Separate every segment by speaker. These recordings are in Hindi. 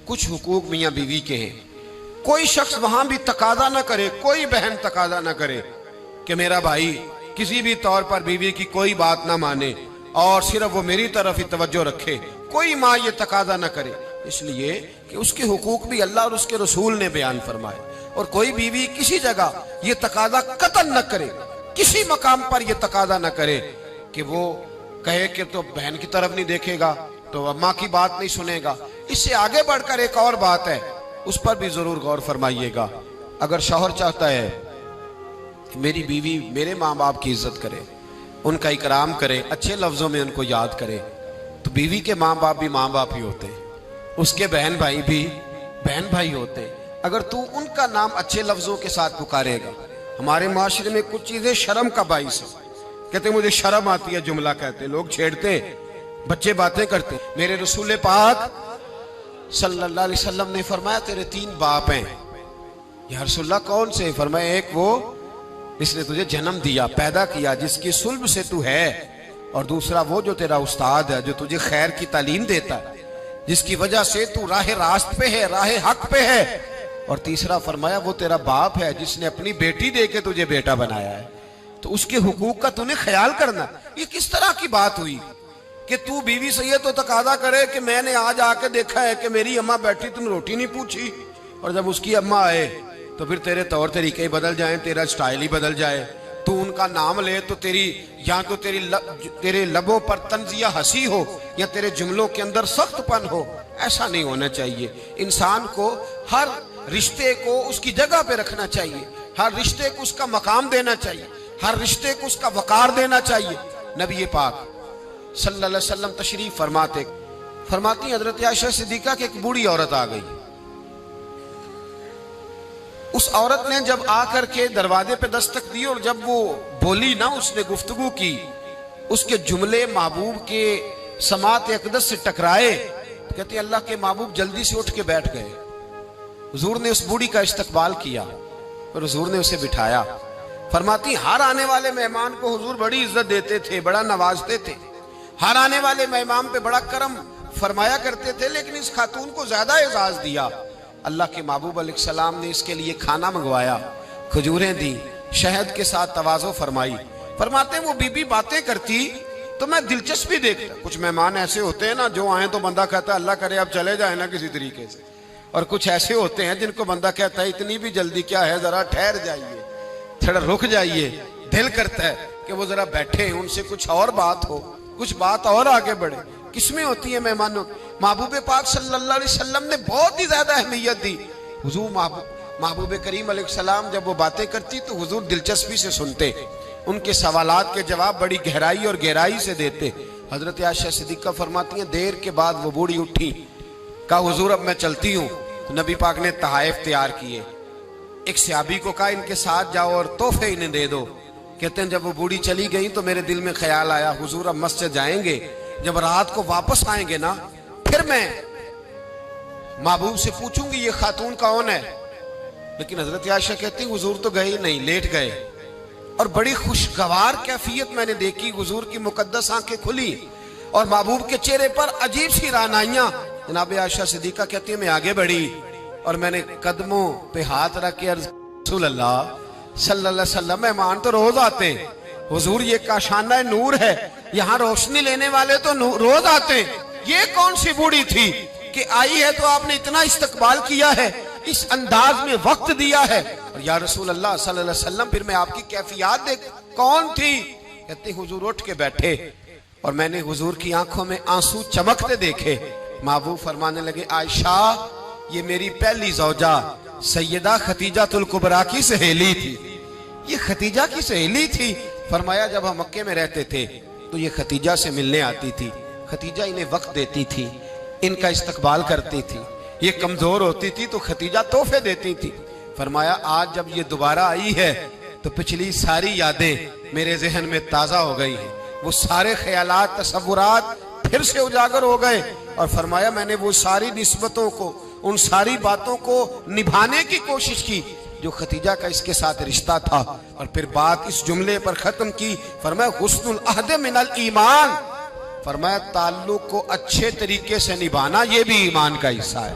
Speaker 1: कुछ हुकूक मियाँ बीवी के हैं। कोई शख्स वहां भी तकादा ना करे, कोई बहन तकादा ना करे कि मेरा भाई किसी भी तौर पर बीवी की कोई बात ना माने और सिर्फ वो मेरी तरफ ही तवज्जो रखे। कोई माँ ये तकादा ना करे, इसलिए कि उसके हुकूक भी अल्लाह और उसके रसूल ने बयान फरमाए। और कोई बीवी किसी जगह ये तकादा कतन न करे, किसी मकाम पर यह तकादा न करे कि वो कहे कि तो बहन की तरफ नहीं देखेगा, तो अम्मा की बात नहीं सुनेगा। इससे आगे बढ़कर एक और बात है, उस पर भी जरूर गौर फरमाइएगा। अगर शौहर चाहता है कि मेरी बीवी मेरे माँ बाप की इज्जत करे, उनका इकराम करे, अच्छे लफ्जों में उनको याद करे, तो बीवी के माँ बाप भी माँ बाप ही होते हैं, उसके बहन भाई भी बहन भाई होते हैं। अगर तू उनका नाम अच्छे लफ्जों के साथ पुकारेगा, हमारे माशरे में कुछ चीजें शर्म का बाइस है। कहते मुझे शर्म आती है जुमला कहते, लोग छेड़ते, बच्चे बातें करते। मेरे रसूल पाक सल्लल्लाहु अलैहि वसल्लम ने फरमाया तेरे 3 बाप हैं। या रसूलल्लाह कौन से? फरमाया एक वो जिसने तुझे जन्म दिया, पैदा किया, जिसकी सुल्ब से तू है, और दूसरा वो जो तेरा उस्ताद है, जो तुझे खैर की तालीम देता है, जिसकी वजह से तू राह रास्त पे है, राह हक पे है, और तीसरा फरमाया वो तेरा बाप है जिसने अपनी बेटी दे के तुझे बेटा बनाया है। तो उसके हुकूक का तूने ख्याल करना। ये किस तरह की बात हुई कि तू बीवी से ये तो तकादा करे कि मैंने आज आके देखा है कि मेरी अम्मा बैठी, तुम रोटी नहीं पूछी, और जब उसकी अम्मा आए तो फिर तेरे तौर तरीके ही बदल जाएं, तेरा स्टाइल ही बदल जाए। तू उनका नाम ले तो या तो तेरे लबों पर तंजिया हंसी हो या तेरे जुमलों के अंदर सख्तपन हो। ऐसा नहीं होना चाहिए। इंसान को हर रिश्ते को उसकी जगह पे रखना चाहिए, हर रिश्ते को उसका मकाम देना चाहिए, हर रिश्ते को उसका वकार देना चाहिए। नबी पाक सल्लल्लाहु अलैहि वसल्लम तशरीफ फरमाती हजरत आयशा सिद्दीका की एक बूढ़ी औरत आ गई। उस औरत ने जब आकर के दरवाजे पे दस्तक दी और जब वो बोली ना, उसने गुफ्तगू की, उसके जुमले महबूब के समात अक़दस से टकराए। तो कहते अल्लाह के महबूब जल्दी से उठ के बैठ गए। हुजूर ने उस बूढ़ी का इस्तकबाल किया और हुजूर ने उसे बिठाया। फरमाती हर आने वाले मेहमान को हुजूर बड़ी इज्जत देते थे, बड़ा नवाजते थे, हर आने वाले मेहमान पे बड़ा करम फरमाया करते थे, लेकिन इस खातून को ज्यादा एजाज दिया। अल्लाह के महबूब अलैहिस्सलाम ने इसके लिए खाना मंगवाया, खजूरें दी, शहद के साथ तवाज़ो फरमाई। फरमाते वो बीबी बातें करती तो मैं दिलचस्पी देखता। कुछ मेहमान ऐसे होते हैं ना, जो आए तो बंदा कहता है अल्लाह करे अब चले जाए ना किसी तरीके से, और कुछ ऐसे होते हैं जिनको बंदा कहता है इतनी भी जल्दी क्या है, जरा ठहर जाइए, थोड़ा रुक जाइए। दिल करता है कि वो जरा बैठे, उनसे कुछ और बात हो, कुछ बात और आगे बढ़े। किसमें होती है मेहमानों? महबूब पाक सल्लल्लाहु अलैहि वसल्लम ने बहुत ही ज्यादा अहमियत दी। हुजूर महबूब करीम अलैहिस्सलाम जब वो बातें करती तो हुजूर दिलचस्पी से सुनते, उनके सवालात के जवाब बड़ी गहराई और गहराई से देते। हजरत आयशा सिद्दीका फरमाती हैं देर के बाद वो बूढ़ी उठी, कहा हुजूर अब मैं चलती हूँ। तो नबी पाक ने तहाइफ तैयार किए, एक सहाबी को कहा इनके साथ जाओ और तोहफे इन्हें दे दो। कहते हैं जब वो बूढ़ी चली गई तो मेरे दिल में ख्याल आया हुजूर अब मस्जिद जाएंगे, जब रात को वापस आएंगे ना फिर मैं महबूब से पूछूंगी ये खातून कौन है। लेकिन हजरत आयशा कहती हुजूर तो गए नहीं, लेट गए, और बड़ी खुशगवार कैफियत मैंने देखी। हुजूर की मुकद्दस आंखें खुली और महबूब के चेहरे पर अजीब सी रानाइयां। जनाब आयशा सिद्दीका कहती है मैं आगे बढ़ी और मैंने कदमों पे हाथ रख के रसूल अल्लाह सल्लल्लाहु अलैहि वसल्लम मेहमान तो रोज आते हैं, हुजूर ये काशाना नूर है, यहाँ रोशनी लेने वाले तो रोज आते हैं, ये कौन सी बूढ़ी थी कि आई है तो आपने इतना इस्तकबाल किया है, इस अंदाज में वक्त दिया है। और या रसूल अल्लाह सल्लल्लाहु अलैहि वसल्लम फिर मैं आपकी कैफियत देख कौन थी? कहते हुजूर उठ के बैठे और मैंने हुजूर की आंखों में आंसू चमकते देखे। महबूब फरमाने लगे आयशा ये मेरी पहली ज़ौजा सैयदा खतीजातुल कुबरा की सहेली थी। ये खतीजा की सहेली थी। फरमाया जब हम मक्के में रहते थे तो ये खतीजा से मिलने आती थी, खतीजा इन्हें वक्त देती थी, इनका इस्तकबाल करती थी। ये कमजोर होती थी तो खतीजा तोहफे देती थी। फरमाया आज जब ये दोबारा आई है तो पिछली सारी यादें मेरे जहन में ताजा हो गई हैं, वो सारे ख्यालात तसव्वुरात फिर से उजागर हो गए। और फरमाया मैंने वो सारी निस्बतों को, उन सारी बातों को निभाने की कोशिश की जो खतीजा का इसके साथ रिश्ता था। और फिर बात इस जुमले पर खत्म की। फरमाया हुस्नुल अहद मिनल ईमान, फरमाया ताल्लुक को अच्छे तरीके से निभाना ये भी ईमान का हिस्सा है।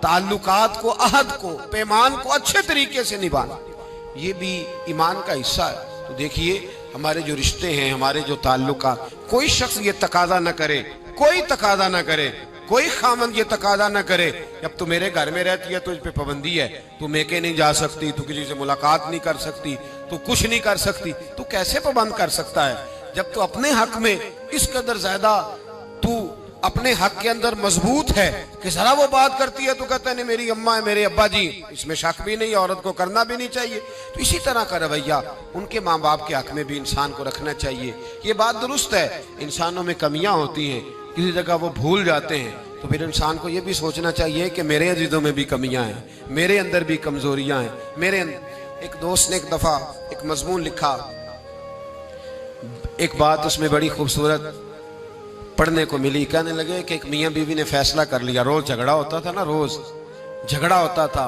Speaker 1: ताल्लुकात को, अहद को, पैमान को अच्छे तरीके से निभाना, ये भी ईमान का हिस्सा है। तो देखिए हमारे जो रिश्ते हैं, हमारे जो ताल्लुकात, कोई शख्स ये तकाजा न करे, कोई तकाजा न करे, कोई खामन ये तकाजा न करे, अब तू मेरे घर में रहती है तो इस पे पाबंदी है, तू मेके नहीं जा सकती, तू किसी से मुलाकात नहीं कर सकती, तू कुछ नहीं कर सकती, तू कैसे पाबंद कर सकता है? जब तू अपने हक में इस कदर ज्यादा तू अपने हक के अंदर मजबूत है कि जरा वो बात करती है तो कहता है नहीं मेरी अम्मा है, मेरे अब्बा जी, इसमें शक भी नहीं, औरत को करना भी नहीं चाहिए। तो इसी तरह का रवैया उनके माँ बाप के हक में भी इंसान को रखना चाहिए। ये बात दुरुस्त है, इंसानों में कमियां होती हैं, किसी जगह वो भूल जाते हैं, तो फिर इंसान को ये भी सोचना चाहिए कि मेरे अजीजों में भी कमियां हैं, मेरे अंदर भी कमजोरियां हैं, मेरे एक दोस्त ने एक दफा एक मजमून लिखा, एक बात उसमें बड़ी खूबसूरत पढ़ने को मिली। कहने लगे कि एक मियाँ बीवी ने फैसला कर लिया, रोज झगड़ा होता था ना, रोज झगड़ा होता था,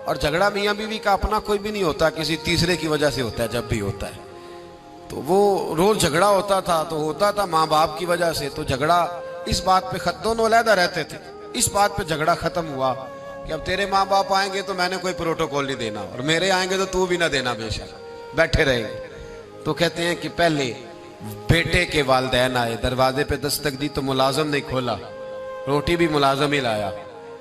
Speaker 1: और झगड़ा मियाँ बीवी का अपना कोई भी नहीं होता, किसी तीसरे की वजह से होता है जब भी होता है। तो वो रोज झगड़ा होता था, तो होता था माँ बाप की वजह से। तो झगड़ा इस बात पे दोनों अलहदा रहते थे, इस बात पे झगड़ा खत्म हुआ कि अब तेरे माँ बाप आएंगे तो मैंने कोई प्रोटोकॉल नहीं देना, और मेरे आएंगे तो तू भी ना देना, बेशक बैठे रहेंगे। तो कहते हैं कि पहले बेटे के वालिदैन आए, दरवाजे पे दस्तक दी तो मुलाजम नहीं खोला, रोटी भी मुलाजम ही लाया,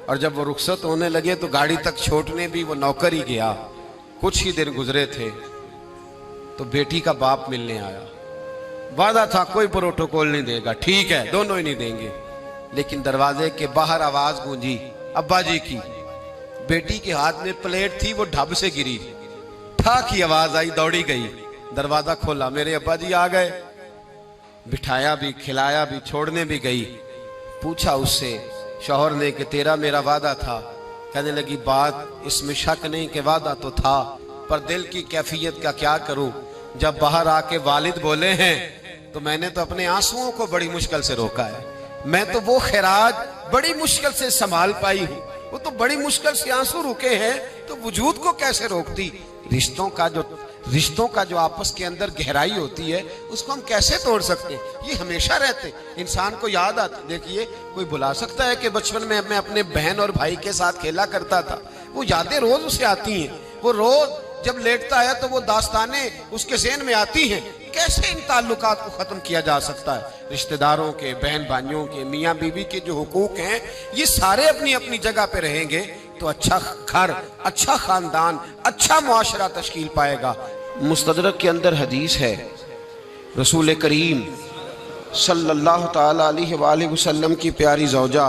Speaker 1: और जब वो रुखसत होने लगे तो गाड़ी तक छोड़ने भी वो नौकर ही गया। कुछ ही दिन गुजरे थे तो बेटी का बाप मिलने आया, वादा था कोई प्रोटोकॉल नहीं देगा, ठीक है दोनों ही नहीं देंगे, लेकिन दरवाजे के बाहर आवाज गूंजी अब्बा जी की। बेटी के हाथ में प्लेट थी, वो ढब से गिरी, ठा की आवाज आई, दौड़ी गई, दरवाजा खोला, मेरे अब्बा जी आ गए, बिठाया भी, खिलाया भी, छोड़ने भी गई। पूछा उससे शौहर ने कि तेरा मेरा वादा था? कहने लगी बात इसमें शक नहीं कि वादा तो था, पर दिल की कैफियत का क्या करूं, जब बाहर आके वालिद बोले हैं तो मैंने तो अपने आंसुओं को बड़ी मुश्किल से रोका है, मैं तो वो खैराज बड़ी मुश्किल से संभाल पाई हूं, वो तो बड़ी मुश्किल से आंसू रुके हैं, तो वजूद को कैसे रोकती? रिश्तों का जो आपस के अंदर गहराई होती है उसको हम कैसे तोड़ सकते हैं? ये हमेशा रहते, इंसान को याद आती। देखिए कोई बुला सकता है कि बचपन में मैं अपने बहन और भाई के साथ खेला करता था, वो यादें रोज उसे आती हैं, वो रोज जब लेटता है तो वो दास्तानें उसके ज़हन में आती हैं। कैसे इन ताल्लुकात को खत्म किया जा सकता है? रिश्तेदारों के, बहन भाइयों के, मियाँ बीवी के जो हुकूक हैं, ये सारे अपनी अपनी जगह पे रहेंगे तो अच्छा घर, अच्छा खानदान, अच्छा मुआशरा तश्कील पाएगा। मुस्तदरक के अंदर हदीस है, रसूल करीम सल्लल्लाहु ताला अलैहि वसल्लम की प्यारी ज़ौजा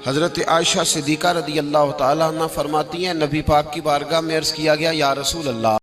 Speaker 1: हज़रत आयशा सिद्दीक़ा रज़ी अल्लाह ताला अन्हा फरमाती हैं, नबी पाक की बारगाह में अर्ज़ किया गया, या रसूल अल्लाह